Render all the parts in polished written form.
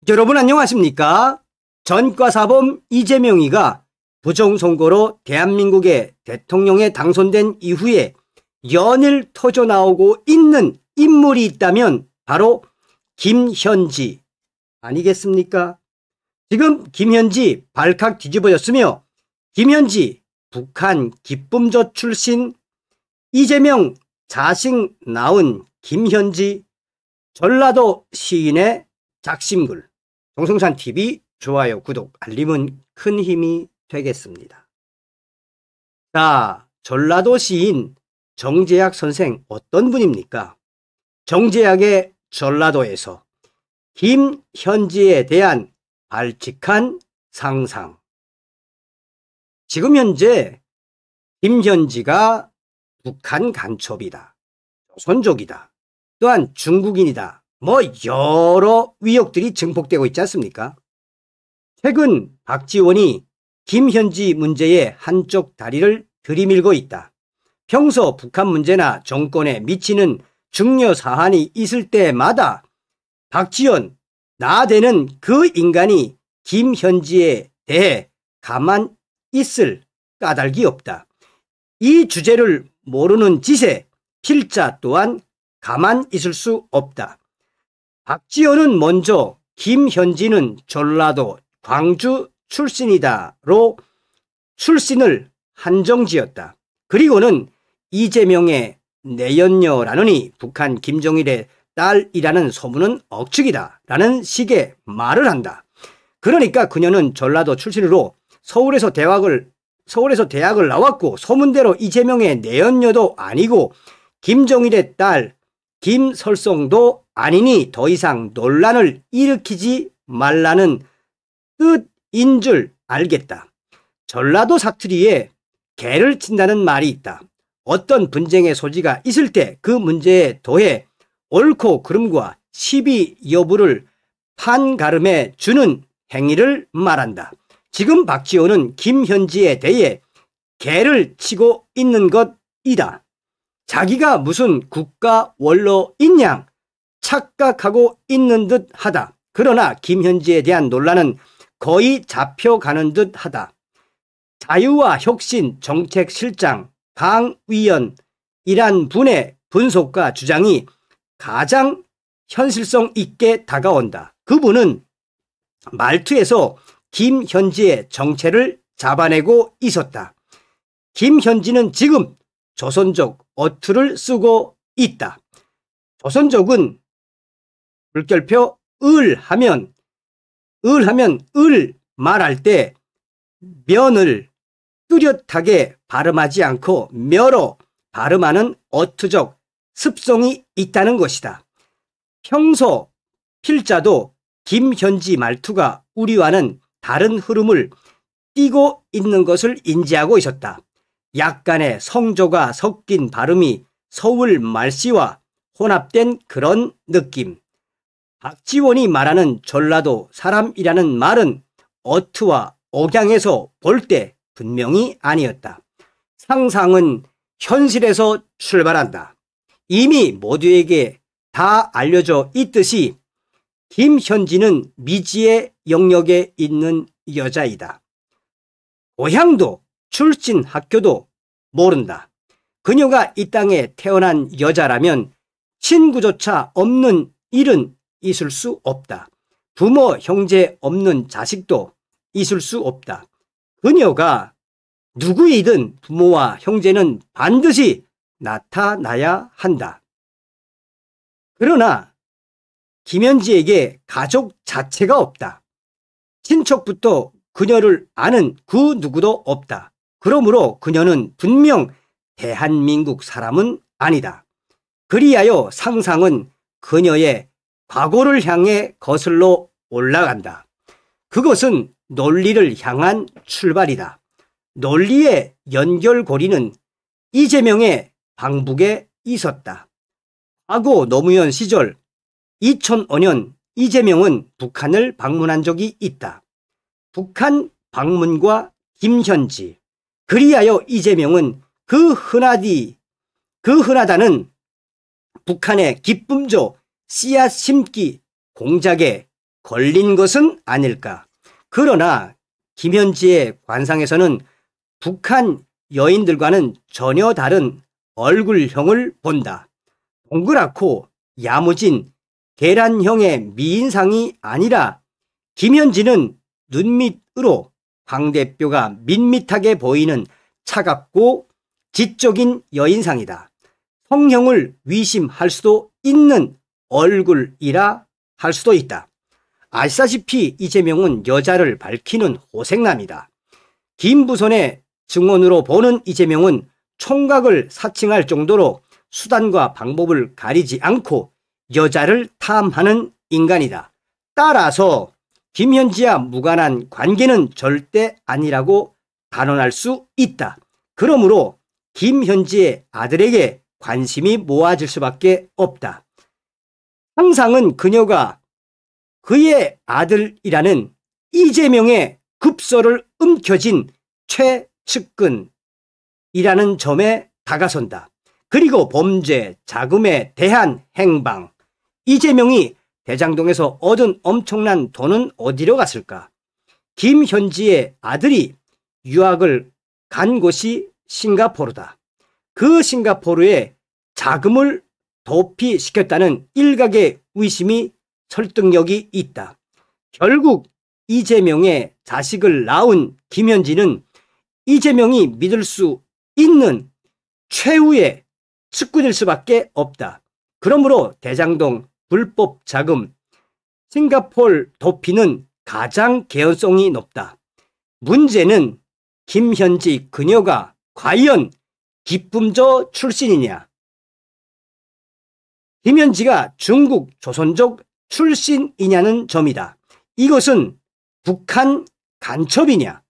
여러분 안녕하십니까? 전과사범 이재명이가 부정선거로 대한민국의 대통령에 당선된 이후에 연일 터져나오고 있는 인물이 있다면 바로 김현지 아니겠습니까? 지금 김현지 발칵 뒤집어졌으며 김현지 북한 기쁨조 출신, 이재명 자식 낳은 김현지, 전라도 시인의 작심글. 동성산TV 좋아요, 구독, 알림은 큰 힘이 되겠습니다. 자, 전라도 시인 정재학 선생 어떤 분입니까? 정재학의 전라도에서 김현지에 대한 발칙한 상상. 지금 현재 김현지가 북한 간첩이다, 조선족이다, 또한 중국인이다, 여러 위혹들이 증폭되고 있지 않습니까? 최근 박지원이 김현지 문제에 한쪽 다리를 들이밀고 있다. 평소 북한 문제나 정권에 미치는 중요 사안이 있을 때마다 박지원, 나대는 그 인간이 김현지에 대해 가만 있을 까닭이 없다. 이 주제를 모르는 짓에 필자 또한 가만 있을 수 없다. 박지원은 먼저 김현지는 전라도 광주 출신이다로 출신을 한정지었다. 그리고는 이재명의 내연녀라느니 북한 김정일의 딸이라는 소문은 억측이다 라는 식의 말을 한다. 그러니까 그녀는 전라도 출신으로 서울에서 대학을 나왔고 소문대로 이재명의 내연녀도 아니고 김정일의 딸 김설송도 아니니 더 이상 논란을 일으키지 말라는 뜻인 줄 알겠다. 전라도 사투리에 개를 친다는 말이 있다. 어떤 분쟁의 소지가 있을 때 그 문제에 더해 옳고 그름과 시비 여부를 판가름해 주는 행위를 말한다. 지금 박지원은 김현지에 대해 개를 치고 있는 것이다. 자기가 무슨 국가 원로인 양 착각하고 있는 듯 하다. 그러나 김현지에 대한 논란은 거의 잡혀가는 듯 하다. 자유와 혁신 정책실장 강위연이란 분의 분석과 주장이 가장 현실성 있게 다가온다. 그분은 말투에서 김현지의 정체를 잡아내고 있었다. 김현지는 지금 조선족 어투를 쓰고 있다. 조선족은 물결표 을 하면 을 말할 때 면을 뚜렷하게 발음하지 않고 며로 발음하는 어투적 습성이 있다는 것이다. 평소 필자도 김현지 말투가 우리와는 다른 흐름을 띠고 있는 것을 인지하고 있었다. 약간의 성조가 섞인 발음이 서울 말씨와 혼합된 그런 느낌. 박지원이 말하는 전라도 사람이라는 말은 어투와 억양에서 볼 때 분명히 아니었다. 상상은 현실에서 출발한다. 이미 모두에게 다 알려져 있듯이 김현지는 미지의 영역에 있는 여자이다. 고향도 출신 학교도 모른다. 그녀가 이 땅에 태어난 여자라면 친구조차 없는 일은 있을 수 없다. 부모, 형제 없는 자식도 있을 수 없다. 그녀가 누구이든 부모와 형제는 반드시 나타나야 한다. 그러나 김현지에게 가족 자체가 없다. 친척부터 그녀를 아는 그 누구도 없다. 그러므로 그녀는 분명 대한민국 사람은 아니다. 그리하여 상상은 그녀의 과거를 향해 거슬러 올라간다. 그것은 논리를 향한 출발이다. 논리의 연결고리는 이재명의 방북에 있었다. 과거 노무현 시절 2005년 이재명은 북한을 방문한 적이 있다. 북한 방문과 김현지, 그리하여 이재명은 그 흔하다는 북한의 기쁨조 씨앗 심기 공작에 걸린 것은 아닐까. 그러나 김현지의 관상에서는 북한 여인들과는 전혀 다른 얼굴형을 본다. 동그랗고 야무진 계란형의 미인상이 아니라 김현지는 눈 밑으로 광대뼈가 밋밋하게 보이는 차갑고 지적인 여인상이다. 성형을 위심할 수도 있는 얼굴이라 할 수도 있다. 아시다시피 이재명은 여자를 밝히는 호색남이다. 김부선의 증언으로 보는 이재명은 총각을 사칭할 정도로 수단과 방법을 가리지 않고 여자를 탐하는 인간이다. 따라서 김현지와 무관한 관계는 절대 아니라고 단언할 수 있다. 그러므로 김현지의 아들에게 관심이 모아질 수밖에 없다. 항상은 그녀가 그의 아들이라는 이재명의 급소를 움켜쥔 최측근이라는 점에 다가선다. 그리고 범죄, 자금에 대한 행방, 이재명이 대장동에서 얻은 엄청난 돈은 어디로 갔을까? 김현지의 아들이 유학을 간 곳이 싱가포르다. 그 싱가포르에 자금을 도피시켰다는 일각의 의심이 설득력이 있다. 결국 이재명의 자식을 낳은 김현지는 이재명이 믿을 수 있는 최후의 측근일 수밖에 없다. 그러므로 대장동 불법 자금, 싱가포르 도피는 가장 개연성이 높다. 문제는 김현지 그녀가 과연 기쁨저 출신이냐? 김현지가 중국 조선족 출신이냐는 점이다. 이것은 북한 간첩이냐,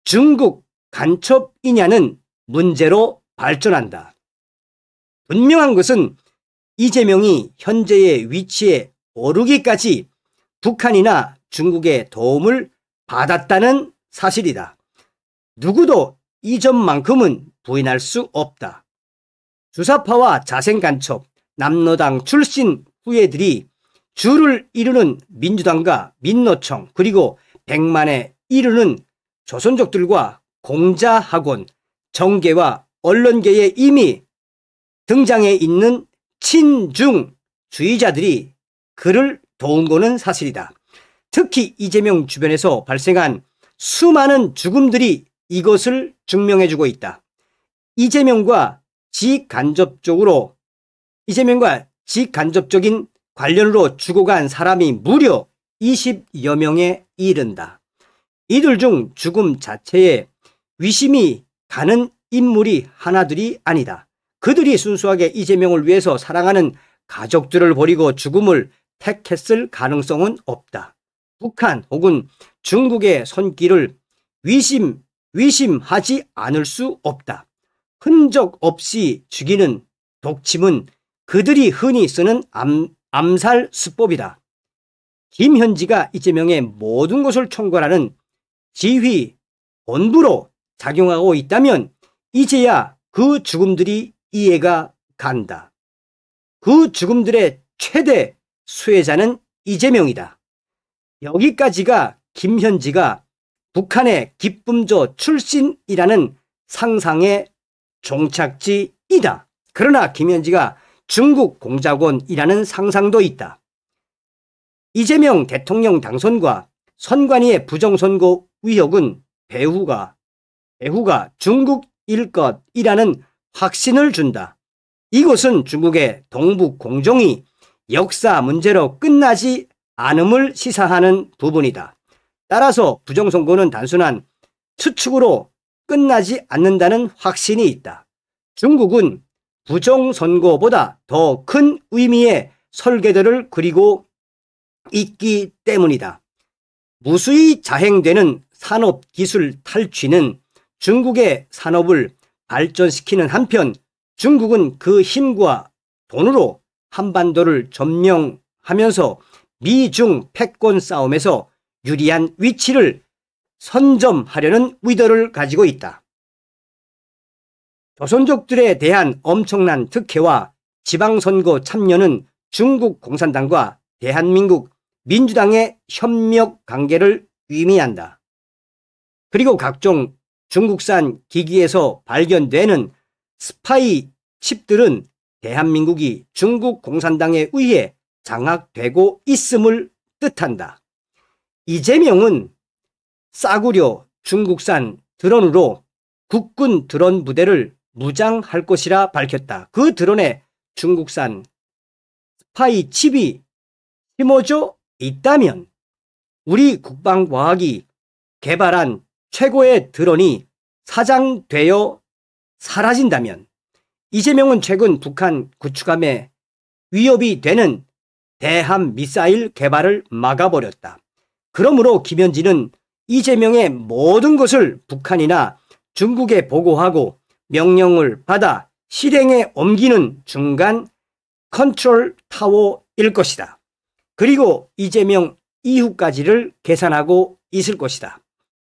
중국 간첩이냐는 문제로 발전한다. 분명한 것은 이재명이 현재의 위치에 오르기까지 북한이나 중국의 도움을 받았다는 사실이다. 누구도 이 점만큼은 부인할 수 없다. 주사파와 자생간첩, 남로당 출신 후예들이 주를 이루는 민주당과 민노총 그리고 100만에 이르는 조선족들과 공자학원, 정계와 언론계에 이미 등장해 있는 친중주의자들이 그를 도운 거는 사실이다. 특히 이재명 주변에서 발생한 수많은 죽음들이 이것을 증명해주고 있다. 이재명과 직간접적인 관련으로 죽어간 사람이 무려 20여 명에 이른다. 이들 중 죽음 자체에 의심이 가는 인물이 하나둘이 아니다. 그들이 순수하게 이재명을 위해서 사랑하는 가족들을 버리고 죽음을 택했을 가능성은 없다. 북한 혹은 중국의 손길을 의심하지 않을 수 없다. 흔적 없이 죽이는 독침은 그들이 흔히 쓰는 암살 수법이다. 김현지가 이재명의 모든 것을 총괄하는 지휘 본부로 작용하고 있다면 이제야 그 죽음들이 이해가 간다. 그 죽음들의 최대 수혜자는 이재명이다. 여기까지가 김현지가 북한의 기쁨조 출신이라는 상상의 종착지이다. 그러나 김현지가 중국 공작원이라는 상상도 있다. 이재명 대통령 당선과 선관위의 부정선거 의혹은 배후가 중국일 것이라는 확신을 준다. 이것은 중국의 동북 공정이 역사 문제로 끝나지 않음을 시사하는 부분이다. 따라서 부정선거는 단순한 추측으로 끝나지 않는다는 확신이 있다. 중국은 부정선거보다 더 큰 의미의 설계도를 그리고 있기 때문이다. 무수히 자행되는 산업기술 탈취는 중국의 산업을 발전시키는 한편 중국은 그 힘과 돈으로 한반도를 점령하면서 미중 패권 싸움에서 유리한 위치를 선점하려는 의도를 가지고 있다. 조선족들에 대한 엄청난 특혜와 지방선거 참여는 중국 공산당과 대한민국 민주당의 협력 관계를 의미한다. 그리고 각종 중국산 기기에서 발견되는 스파이 칩들은 대한민국이 중국 공산당에 의해 장악되고 있음을 뜻한다. 이재명은 싸구려 중국산 드론으로 국군 드론 부대를 무장할 것이라 밝혔다. 그 드론에 중국산 스파이 칩이 심어져 있다면 우리 국방과학이 개발한 최고의 드론이 사장되어 사라진다면 이재명은 최근 북한 구축함에 위협이 되는 대함 미사일 개발을 막아버렸다. 그러므로 김현지는 이재명의 모든 것을 북한이나 중국에 보고하고 명령을 받아 실행에 옮기는 중간 컨트롤 타워일 것이다. 그리고 이재명 이후까지를 계산하고 있을 것이다.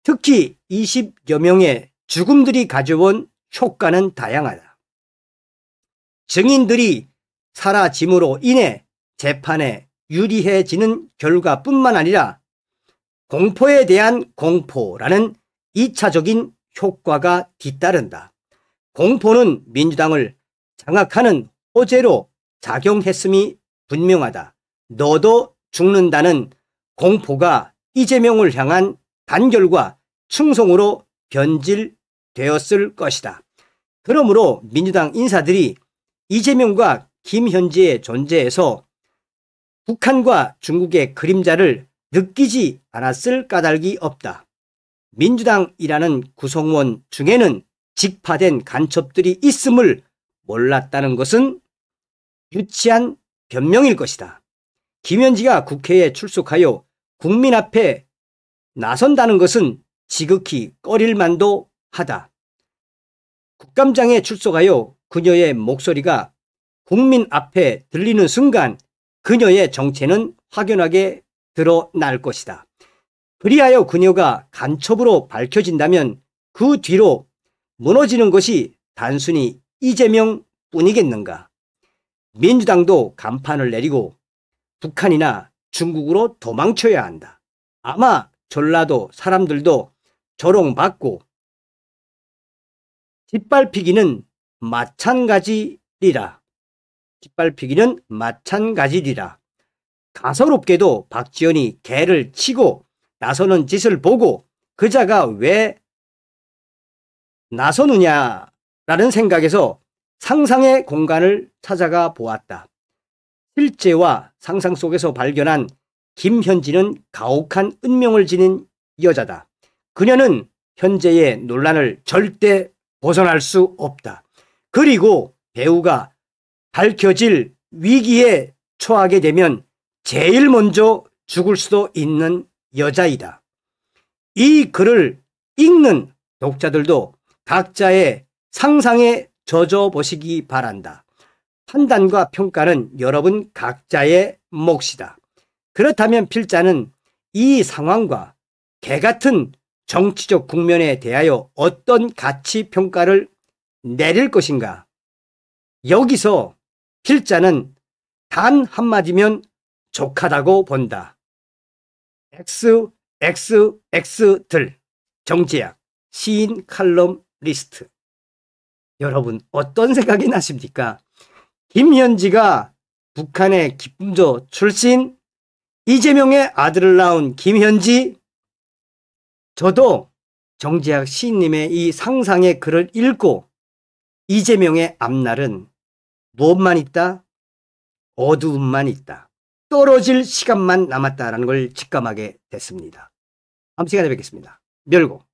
특히 20여 명의 죽음들이 가져온 효과는 다양하다. 증인들이 사라짐으로 인해 재판에 유리해지는 결과뿐만 아니라 공포에 대한 공포라는 2차적인 효과가 뒤따른다. 공포는 민주당을 장악하는 호재로 작용했음이 분명하다. 너도 죽는다는 공포가 이재명을 향한 단결과 충성으로 변질되었을 것이다. 그러므로 민주당 인사들이 이재명과 김현지의 존재에서 북한과 중국의 그림자를 느끼지 않았을 까닭이 없다. 민주당이라는 구성원 중에는 직파된 간첩들이 있음을 몰랐다는 것은 유치한 변명일 것이다. 김현지가 국회에 출석하여 국민 앞에 나선다는 것은 지극히 꺼릴만도 하다. 국감장에 출석하여 그녀의 목소리가 국민 앞에 들리는 순간 그녀의 정체는 확연하게 드러날 것이다. 그리하여 그녀가 간첩으로 밝혀진다면 그 뒤로 무너지는 것이 단순히 이재명뿐이겠는가? 민주당도 간판을 내리고 북한이나 중국으로 도망쳐야 한다. 아마 전라도 사람들도 조롱받고 뒷밟히기는 마찬가지리라. 뒷밟히기는 마찬가지리라. 가소롭게도 박지원이 개를 치고 나서는 짓을 보고 그자가 왜 나서느냐라는 생각에서 상상의 공간을 찾아가 보았다. 실제와 상상 속에서 발견한 김현지는 가혹한 운명을 지닌 여자다. 그녀는 현재의 논란을 절대 벗어날 수 없다. 그리고 배우가 밝혀질 위기에 처하게 되면 제일 먼저 죽을 수도 있는 여자이다. 이 글을 읽는 독자들도 각자의 상상에 젖어 보시기 바란다. 판단과 평가는 여러분 각자의 몫이다. 그렇다면 필자는 이 상황과 개같은 정치적 국면에 대하여 어떤 가치 평가를 내릴 것인가? 여기서 필자는 단 한마디면 족하다고 본다. XXX들 정제약 시인 칼럼 리스트. 여러분 어떤 생각이 나십니까? 김현지가 북한의 기품조 출신, 이재명의 아들을 낳은 김현지. 저도 정재학 시인님의 이 상상의 글을 읽고 이재명의 앞날은 무엇만 있다? 어두움만 있다. 떨어질 시간만 남았다라는 걸 직감하게 됐습니다. 다음 시간에 뵙겠습니다. 멸고.